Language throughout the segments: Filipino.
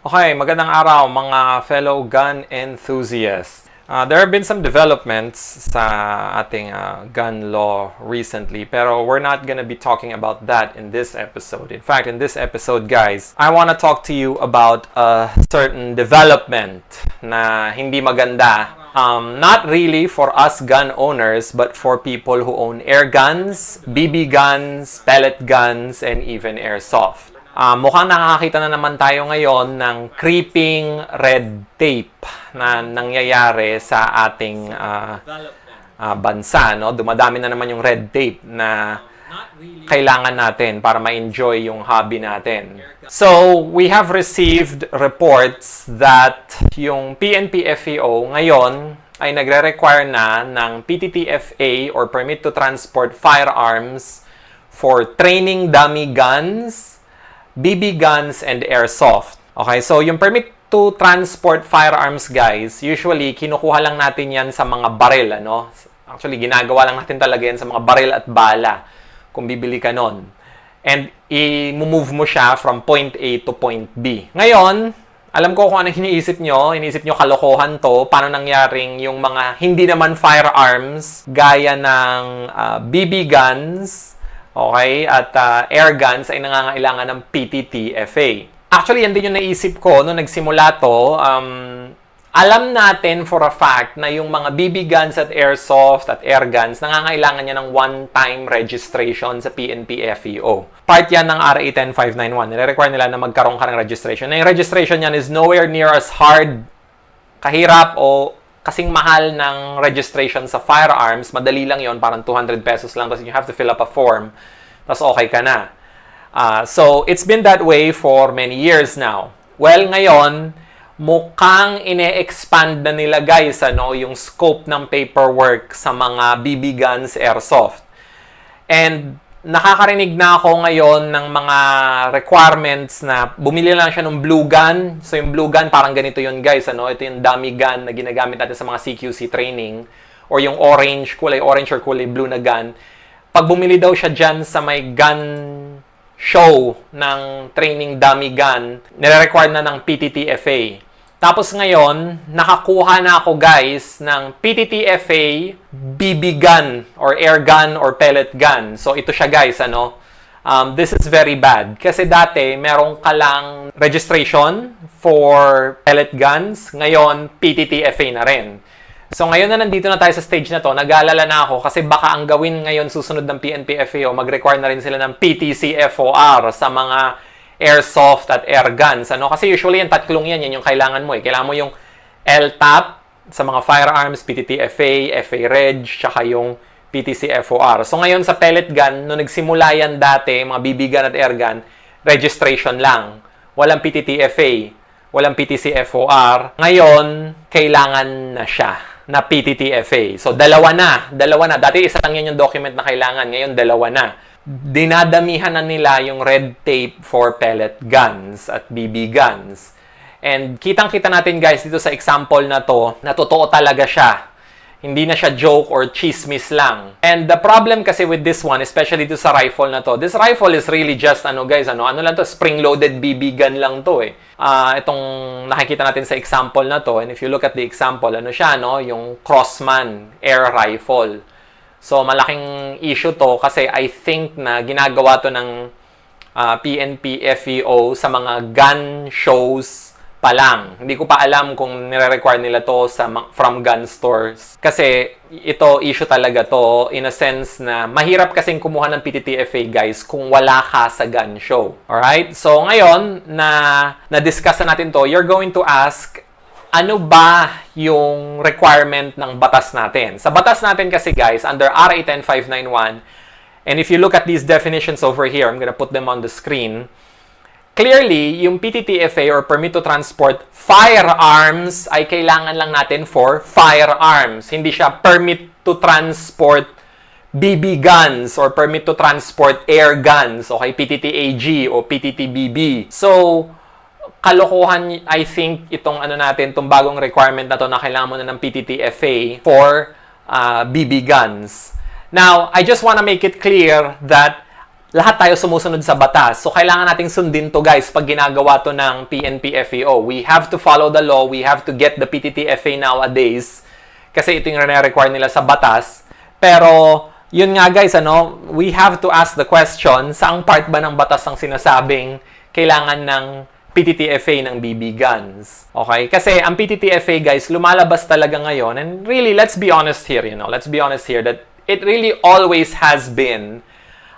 Okay, magandang araw mga fellow gun enthusiasts. There have been some developments sa ating gun law recently, pero we're not gonna be talking about that in this episode. In fact, in this episode, guys, I want to talk to you about a certain development na hindi maganda. Not really for us gun owners, but for people who own air guns, BB guns, pellet guns, and even airsoft. Mukhang nakakakita na naman tayo ngayon ng creeping red tape na nangyayari sa ating bansa. No? Dumadami na naman yung red tape na kailangan natin para ma-enjoy yung hobby natin. So, we have received reports that yung PNP-FEO ngayon ay nagre-require na ng PTTFA or Permit to Transport Firearms for training dummy guns, BB guns, and airsoft. Okay, so yung permit to transport firearms, guys, usually kinukuha lang natin yan sa mga baril, ano? Actually, ginagawa lang natin talaga yan sa mga baril at bala kung bibili ka nun. And i-move mo siya from point A to point B. Ngayon, alam ko kung anong iniisip nyo. Iniisip nyo kalokohan to. Paano nangyaring yung mga hindi naman firearms gaya ng BB guns, okay, at air guns ay nangangailangan ng PTTFA. Actually, yan din yung naisip ko nung nagsimula to. Alam natin for a fact na yung mga BB guns at airsoft at air guns nangangailangan niya ng one-time registration sa PNP-FEO. Part yan ng RA 10591. Nire-require nila na magkaroon ka ng registration. Na yung registration yan is nowhere near as hard, kahirap, o kasing mahal ng registration sa firearms. Madali lang yon, parang 200 pesos lang. Tapos you have to fill up a form. Tapos okay ka na. So, it's been that way for many years now. Well, ngayon, mukhang ine-expand na nila, guys, yung scope ng paperwork sa mga BB guns, airsoft. And nakakarinig na ako ngayon ng mga requirements na bumili lang siya ng blue gun. So, yung blue gun, parang ganito yun, guys. Ito yung dummy gun na ginagamit natin sa mga CQC training. Or yung orange, kulay orange or kulay blue na gun. Pag bumili daw siya dyan sa may gun show ng training dummy gun, nire-require na ng PTTFA. Tapos ngayon, nakakuha na ako, guys, ng PTTFA BB gun or air gun or pellet gun. So, ito siya, guys, this is very bad. Kasi dati, meron ka lang registration for pellet guns. Ngayon, PTTFA na rin. So, ngayon na nandito na tayo sa stage na to, nag-aalala na ako kasi baka ang gawin ngayon susunod ng PNP-FEO, mag-require na rin sila ng PTC-FOR sa mga airsoft at air guns. Kasi usually yung tatlong yan yung kailangan mo. Kailangan mo yung LTAP sa mga firearms, PTTFA, FA-Reg, tsaka yung PTC-FOR. So ngayon sa pellet gun, nung nagsimula yan dati, mga BB gun at air gun, registration lang. Walang PTTFA, walang PTC-FOR. Ngayon, kailangan na siya na PTTFA. So dalawa na. Dati isa lang yan yung document na kailangan. Ngayon, dalawa na. Dinadamihan na nila yung red tape for pellet guns at BB guns. And kitang-kita natin, guys, dito sa example na to, na totoo talaga siya. Hindi na siya joke or chismis lang. And the problem kasi with this one, especially dito sa rifle na to, this rifle is really just, guys, ano lang to, spring-loaded BB gun lang to, itong nakikita natin sa example na to, and if you look at the example, siya, yung Crossman air rifle. So, malaking issue to kasi I think na ginagawa to ng PNP-FEO sa mga gun shows pa lang. Hindi ko pa alam kung nire-require nila to from gun stores. Kasi ito, issue talaga to in a sense na mahirap kasing kumuha ng PTTFA, guys, kung wala ka sa gun show. Alright? So, ngayon, na-discuss na natin to, you're going to ask, ano ba yung requirement ng batas natin? Sa batas natin kasi, guys, under RA 10591, and if you look at these definitions over here, I'm gonna put them on the screen, clearly, yung PTTFA or Permit to Transport Firearms ay kailangan lang natin for firearms. Hindi siya Permit to Transport BB guns or Permit to Transport air guns, okay, PTTAG o PTTBB. So, kalokohan, I think, itong itong bagong requirement na to na kailangan mo na ng PTTFA for BB guns. Now, I just want to make it clear that lahat tayo sumusunod sa batas. So, kailangan nating sundin to guys pag ginagawa to ng PNP-FEO. We have to follow the law. We have to get the PTTFA nowadays. Kasi ito yung require nila sa batas. Pero, yun nga guys, we have to ask the question, saang part ba ng batas ang sinasabing kailangan ng PTTFA ng BB guns? Okay? Kasi ang PTTFA guys, lumalabas talaga ngayon. And really, let's be honest here, let's be honest here that it really always has been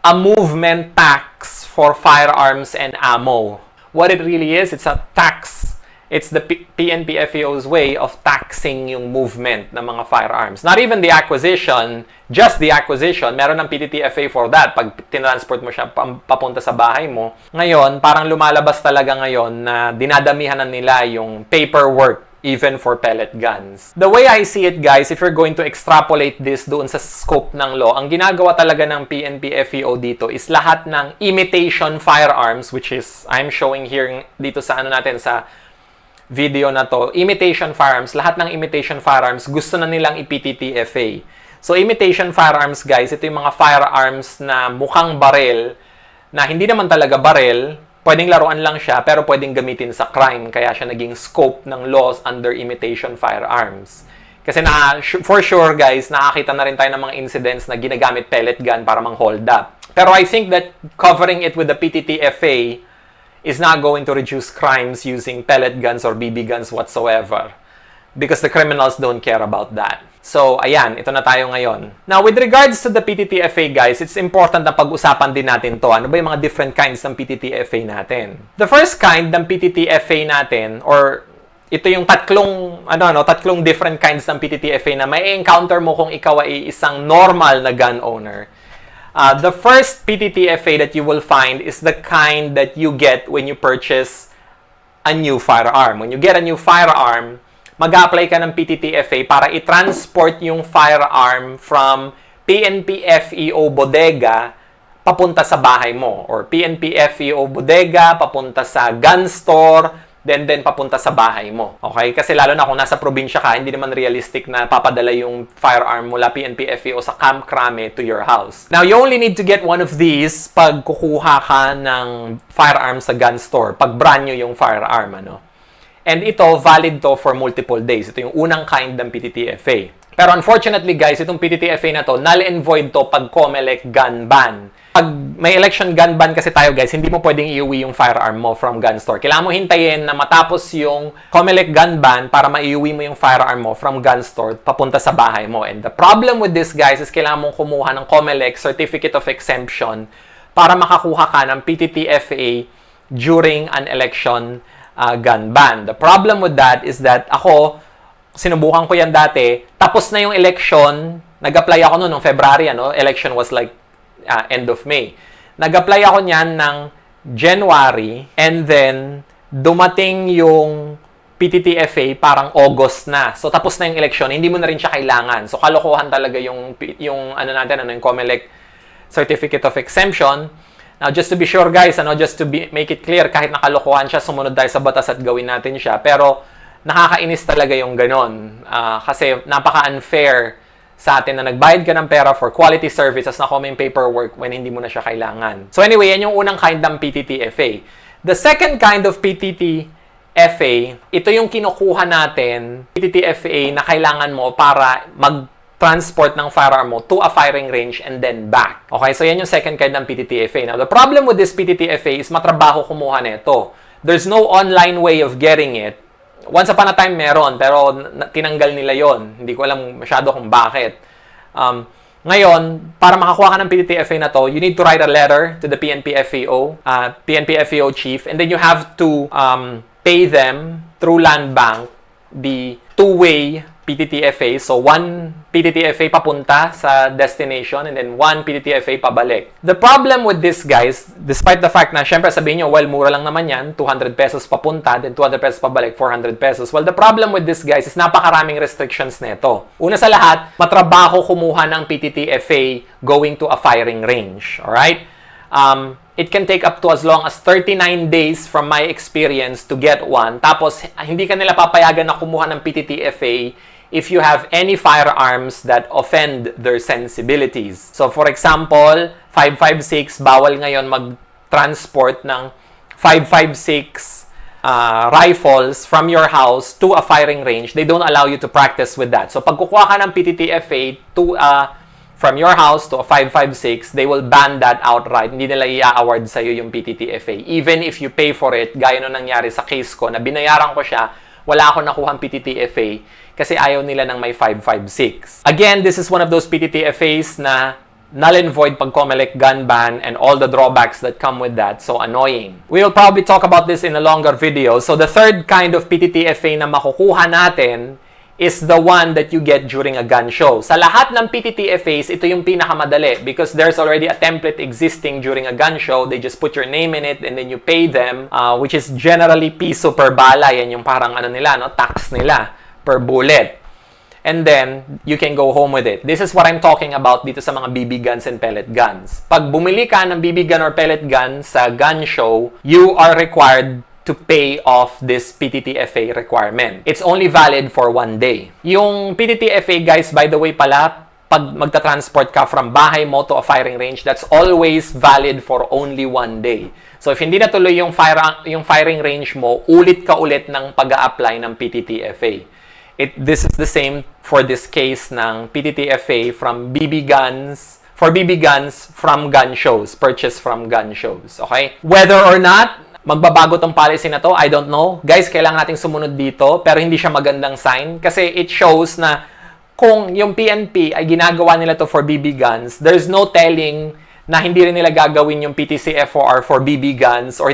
a movement tax for firearms and ammo. What it really is, it's a tax. It's the PNP-FEO's way of taxing yung movement ng mga firearms. Not even the acquisition, just the acquisition. Meron ng PTTFA for that pag tinransport mo siya papunta sa bahay mo. Ngayon, parang lumalabas talaga ngayon na dinadamihan na nila yung paperwork even for pellet guns. The way I see it, guys, if you're going to extrapolate this doon sa scope ng law, ang ginagawa talaga ng PNP-FEO dito is lahat ng imitation firearms, which is, I'm showing here dito sa natin, sa video na to, imitation firearms, lahat ng imitation firearms, gusto na nilang i-PTTFA. So, imitation firearms, guys, ito yung mga firearms na mukhang barel, na hindi naman talaga barel, pwedeng laruan lang siya, pero pwedeng gamitin sa crime. Kaya siya naging scope ng laws under imitation firearms. Kasi for sure, guys, nakakita na rin tayo ng mga incidents na ginagamit pellet gun para mang-hold up. Pero I think that covering it with the PTTFA is not going to reduce crimes using pellet guns or BB guns whatsoever. Because the criminals don't care about that. So, ayan, ito na tayo ngayon. Now, with regards to the PTTFA, guys, it's important na pag-usapan din natin to. Ano ba yung mga different kinds ng PTTFA natin? The first kind ng PTTFA natin, or ito yung tatlong different kinds ng PTTFA na may encounter mo kung ikaw ay isang normal na gun owner. The first PTTFA that you will find is the kind that you get when you purchase a new firearm. When you get a new firearm, mag-a-apply ka ng PTTFA para i-transport yung firearm from PNP-FEO bodega papunta sa bahay mo. Or PNP-FEO bodega papunta sa gun store, then papunta sa bahay mo. Okay? Kasi lalo na kung nasa probinsya ka, hindi naman realistic na papadala yung firearm mula PNP-FEO sa Camp Crame to your house. Now, you only need to get one of these pag kukuha ka ng firearm sa gun store. Pag brand new yung firearm, And ito, valid to for multiple days. Ito yung unang kind ng PTTFA. Pero unfortunately, guys, itong PTTFA na to, null and void to pag COMELEC gun ban. Pag may election gun ban kasi tayo, guys, hindi mo pwedeng iuwi yung firearm mo from gun store. Kailangan mo hintayin na matapos yung COMELEC gun ban para maiuwi mo yung firearm mo from gun store papunta sa bahay mo. And the problem with this, guys, is kailangan mong kumuha ng COMELEC Certificate of Exemption para makakuha ka ng PTTFA during an election gun ban. The problem with that is that ako, sinubukan ko yan dati, tapos na yung election, nag-apply ako noong February, election was like end of May. Nag-apply ako niyan ng January, and then dumating yung PTTFA parang August na. So tapos na yung election, hindi mo na rin siya kailangan. So kalokohan talaga yung yung COMELEC Certificate of Exemption. Now, just to be sure, guys, just to make it clear, kahit nakalokohan siya, sumunod tayo sa batas at gawin natin siya. Pero, nakakainis talaga yung ganon. Kasi, napaka-unfair sa atin na nagbayad ka ng pera for quality services na yung paperwork when hindi mo na siya kailangan. So, anyway, yan yung unang kind ng PTTFA. The second kind of PTTFA, ito yung kinukuha natin, PTTFA na kailangan mo para transport ng firearm mo to a firing range and then back. Okay, so yan yung second kind ng PTTFA. Now, the problem with this PTTFA is matrabaho kumuha nito. There's no online way of getting it. Once upon a time meron, pero tinanggal nila yon. Hindi ko alam masyado kung bakit. Ngayon, para makakuha ka ng PTTFA na to, you need to write a letter to the PNP-FEO, PNP-FEO chief, and then you have to pay them through Land Bank the two-way PTTFA. So, one PTTFA papunta sa destination and then one PTTFA pabalik. The problem with this, guys, despite the fact na, syempre sabihin nyo, well, mura lang naman yan, 200 pesos papunta, then 200 pesos pabalik, 400 pesos. Well, the problem with this, guys, is napakaraming restrictions nito. Una sa lahat, matrabaho kumuha ng PTTFA going to a firing range. Alright? It can take up to as long as 39 days from my experience to get one. Tapos, hindi ka nila papayagan na kumuha ng PTTFA if you have any firearms that offend their sensibilities. So, for example, 5.56, bawal ngayon mag-transport ng 5.56 rifles from your house to a firing range. They don't allow you to practice with that. So pag kukuha ka ng PTTFA from your house to a 5.56, they will ban that outright. Hindi nila i-award sa'yo yung PTTFA. Even if you pay for it, gaya nung nangyari sa case ko, na binayaran ko siya, wala ako nakuhang PTTFA kasi ayaw nila ng may 5.56. Again, this is one of those PTTFAs na null and void pag COMELEC gun ban and all the drawbacks that come with that. So annoying. We'll probably talk about this in a longer video. So the third kind of PTTFA na makukuha natin is the one that you get during a gun show. Sa lahat ng PTTFAs, ito yung pinakamadali because there's already a template existing during a gun show. They just put your name in it and then you pay them, which is generally piso per bala. Yan yung parang ano nila, no? Tax nila per bullet. And then, you can go home with it. This is what I'm talking about dito sa mga BB guns and pellet guns. Pag bumili ka ng BB gun or pellet gun sa gun show, you are required to pay off this PTTFA requirement. It's only valid for 1 day. Yung PTTFA, guys, by the way pala, pag magta-transport ka from bahay mo to a firing range, that's always valid for only 1 day. So, if hindi natuloy yung firing range mo, ulit ka ulit ng pag-a-apply ng PTTFA. This is the same for this case ng PTTFA from BB guns, for BB guns from gun shows, purchased from gun shows, okay? Whether or not magbabago tong policy na to, I don't know. Guys, kailangan nating sumunod dito, pero hindi siya magandang sign kasi it shows na kung yung PNP ay ginagawa nila to for BB guns, there's no telling na hindi rin nila gagawin yung PTCFOR for BB guns or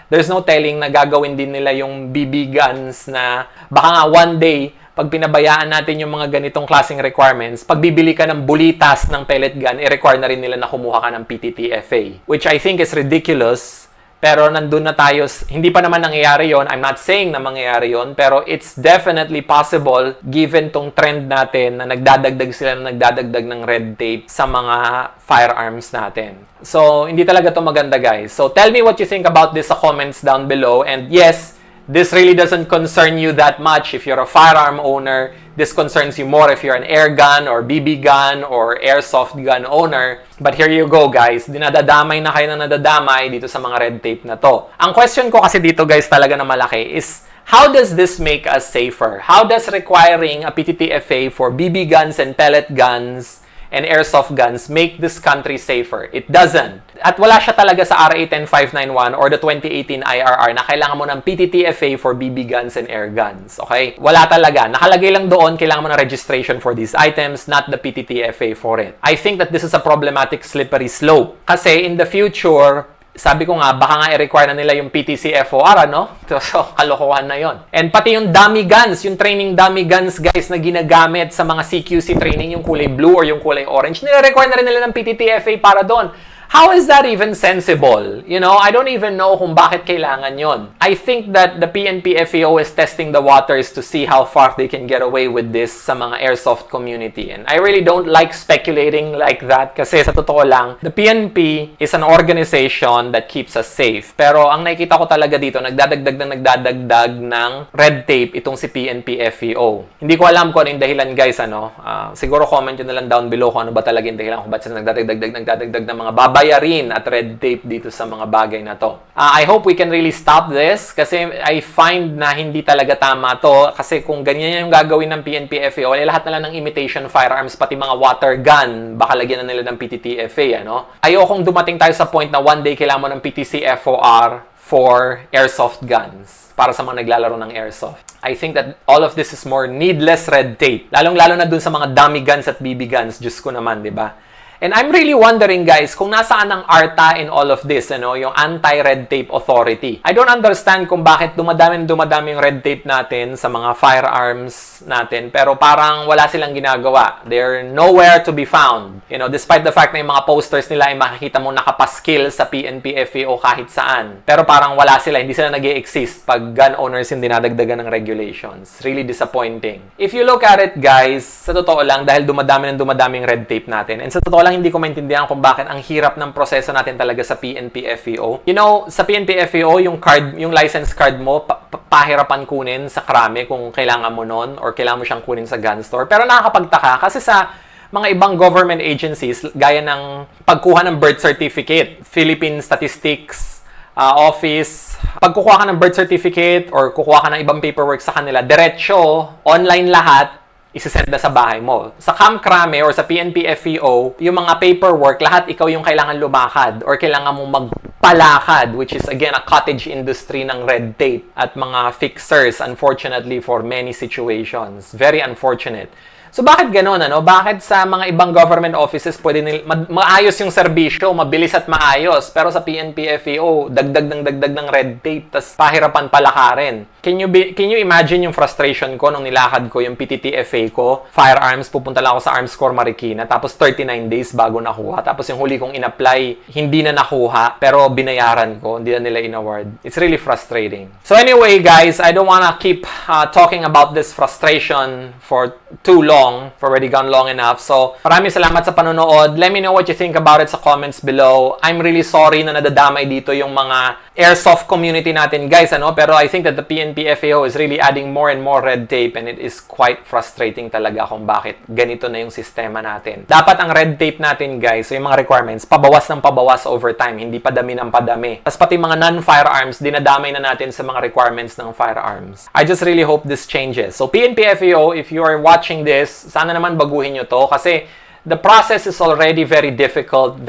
there's no telling na gagawin din nila yung BB guns na baka nga one day, pag pinabayaan natin yung mga ganitong klaseng requirements, pag bibili ka ng bulitas ng pellet gun, i-require na rin nila na kumuha ka ng PTTFA. Which I think is ridiculous. Pero nandun na tayo, hindi pa naman nangyayari yon. I'm not saying na mangyayari yon, pero it's definitely possible given tong trend natin na nagdadagdag sila na nagdadagdag ng red tape sa mga firearms natin. So, hindi talaga to maganda, guys. So, tell me what you think about this sa comments down below. And yes, this really doesn't concern you that much if you're a firearm owner. This concerns you more if you're an air gun or BB gun or airsoft gun owner. But here you go, guys. Dinadadamay na kayo na nadadamay dito sa mga red tape na to. Ang question ko kasi dito, guys, talaga na malaki is, how does this make us safer? How does requiring a PTTFA for BB guns and pellet guns and airsoft guns make this country safer? It doesn't. At wala siya talaga sa RA 10591 or the 2018 IRR na kailangan mo ng PTTFA for BB guns and air guns. Okay? Wala talaga. Nakalagay lang doon, kailangan mo ng registration for these items, not the PTTFA for it. I think that this is a problematic slippery slope. Kasi in the future, sabi ko nga, baka nga i-require na nila yung PTCFOR, ano? So, kalokohan na yon. And pati yung dummy guns, yung training dummy guns, guys, na ginagamit sa mga CQC training, yung kulay blue or yung kulay orange, nire-require na rin nila ng PTTFA para doon. How is that even sensible? You know, I don't even know kung bakit kailangan yon. I think that the PNP FEO is testing the waters to see how far they can get away with this sa mga airsoft community. And I really don't like speculating like that kasi sa totoo lang, the PNP is an organization that keeps us safe. Pero ang nakikita ko talaga dito, nagdadagdag ng red tape itong si PNP FEO. Hindi ko alam kung ano yung dahilan, guys, ano. Siguro comment nyo na lang down below kung ano ba talaga yung dahilan kung ba't sila nagdadagdag ng mga babayarin at red tape dito sa mga bagay na to. I hope we can really stop this kasi I find na hindi talaga tama to kasi kung ganyan yung gagawin ng PNP FEO, lahat na lang ng imitation firearms, pati mga water gun, baka lagyan na nila ng PTTFA, ano? Ayokong dumating tayo sa point na one day kailangan mo ng PTCFOR for airsoft guns para sa mga naglalaro ng airsoft. I think that all of this is more needless red tape. Lalong-lalo na dun sa mga dummy guns at BB guns, Diyos ko naman, di ba? And I'm really wondering, guys, kung nasaan ang ARTA in all of this, yung Anti-Red Tape Authority. I don't understand kung bakit dumadami yung red tape natin sa mga firearms natin, pero parang wala silang ginagawa. They're nowhere to be found. Despite the fact na yung mga posters nila ay makikita mo nakapaskil sa PNP FEO kahit saan. Pero parang wala sila, hindi sila nag-i-exist pag gun owners yung dinadagdagan ng regulations. Really disappointing. If you look at it, guys, sa totoo lang, dahil dumadaming red tape natin, and sa totoo lang, hindi ko maintindihan kung bakit ang hirap ng proseso natin talaga sa PNP FEO. Sa PNP FEO, yung license card mo, pahirapan kunin sa krame kung kailangan mo nun or kailangan mo siyang kunin sa gun store. Pero nakakapagtaka kasi sa mga ibang government agencies gaya ng pagkuha ng birth certificate, Philippine Statistics Office, pag kukuha ka ng birth certificate or kukuha ka ng ibang paperwork sa kanila, diretso, online lahat, isisend na sa bahay mo. Sa Kamkrame or sa PNP FEO, yung mga paperwork, lahat ikaw yung kailangan lumakad or kailangan mong magpalakad, which is again a cottage industry ng red tape at mga fixers, unfortunately, for many situations. Very unfortunate. So bakit gano'n, ano? Bakit sa mga ibang government offices pwede maayos yung serbisyo, mabilis at maayos, pero sa PNP FEO, dagdag ng red tape, tas pahirapan palakarin. Can you imagine yung frustration ko nung nilakad ko yung PTTFA ko, firearms, pupunta lang ako sa Arms Corps Marikina, tapos 39 days bago nakuha. Tapos yung huli kong in-apply, hindi na nakuha, pero binayaran ko, hindi na nila in-award. It's really frustrating. So anyway, guys, I don't wanna keep talking about this frustration for too long. I've already gone long enough. So, maraming salamat sa panonood. Let me know what you think about it sa comments below. I'm really sorry na nadadamay dito yung mga airsoft community natin, guys, ano? Pero I think that the PNP FAO is really adding more and more red tape and it is quite frustrating talaga kung bakit ganito na yung sistema natin. Dapat ang red tape natin, guys, so yung mga requirements, pabawas ng pabawas over time, hindi padami ng padami. Tapos pati mga non-firearms, dinadamay na natin sa mga requirements ng firearms. I just really hope this changes. So PNP FAO, if you are watching this, sana naman baguhin nyo to kasi the process is already very difficult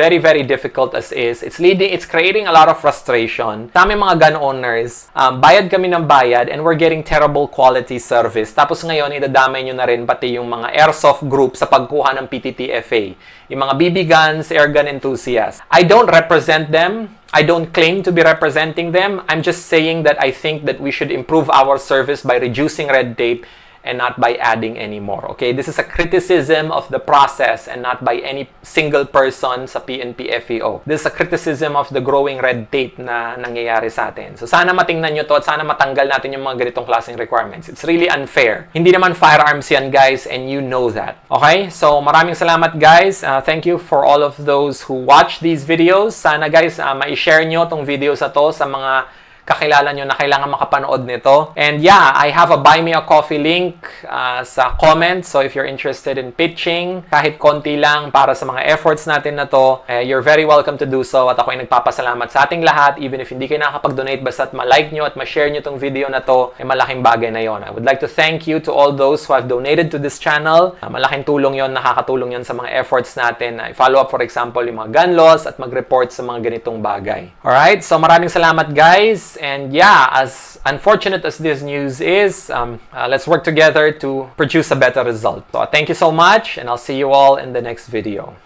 as is. It's creating a lot of frustration. Tama mga gun owners, bayad kami ng bayad and we're getting terrible quality service. Tapos ngayon, idadamay nyo na rin pati yung mga airsoft group sa pagkuha ng PTTFA. Yung mga BB guns, air gun enthusiasts. I don't represent them. I don't claim to be representing them. I'm just saying that I think that we should improve our service by reducing red tape and not by adding any more. Okay, this is a criticism of the process and not by any single person sa PNP FEO. This is a criticism of the growing red tape na nangyayari sa atin. So sana matingnan nyo to at sana matanggal natin yung mga ganitong klaseng requirements. It's really unfair. Hindi naman firearms yan, guys, and you know that. Okay, so maraming salamat, guys. Thank you for all of those who watch these videos. Sana, guys, ma-share nyo tong videos na to sa mga kakilala nyo na kailangan makapanood nito. And yeah, I have a Buy Me a Coffee link sa comments. So if you're interested in pitching, kahit konti lang para sa mga efforts natin na to, you're very welcome to do so. At ako ay nagpapasalamat sa ating lahat, even if hindi kayo nakakapag-donate, basta't ma-like nyo at ma-share nyo tong video na to, malaking bagay na yon. I would like to thank you to all those who have donated to this channel. Malaking tulong yon, nakakatulong yon sa mga efforts natin. I-follow up, for example, yung mga gun laws at mag-report sa mga ganitong bagay. Alright, so maraming salamat, guys. And yeah, as unfortunate as this news is, let's work together to produce a better result. So thank you so much, and I'll see you all in the next video.